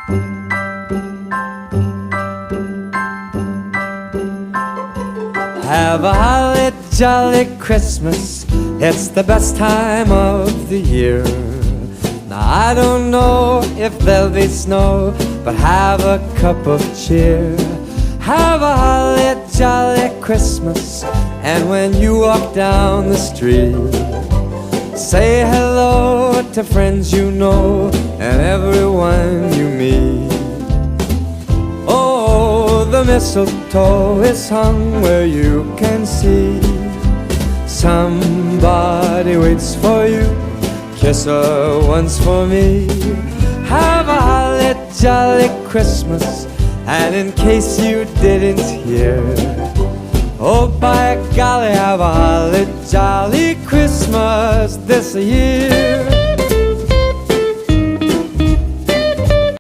Have a holly jolly Christmas, it's the best time of the year. Now I don't know if there'll be snow, but have a cup of cheer. Have a holly jolly Christmas, and when you walk down the street, say hello to friends you know and everyone you meet. Oh, the mistletoe is hung where you can see. Somebody waits for you, kiss her once for me. Have a holly jolly Christmas, and in case you didn't hear, oh by golly, have a holly jolly Christmas this year.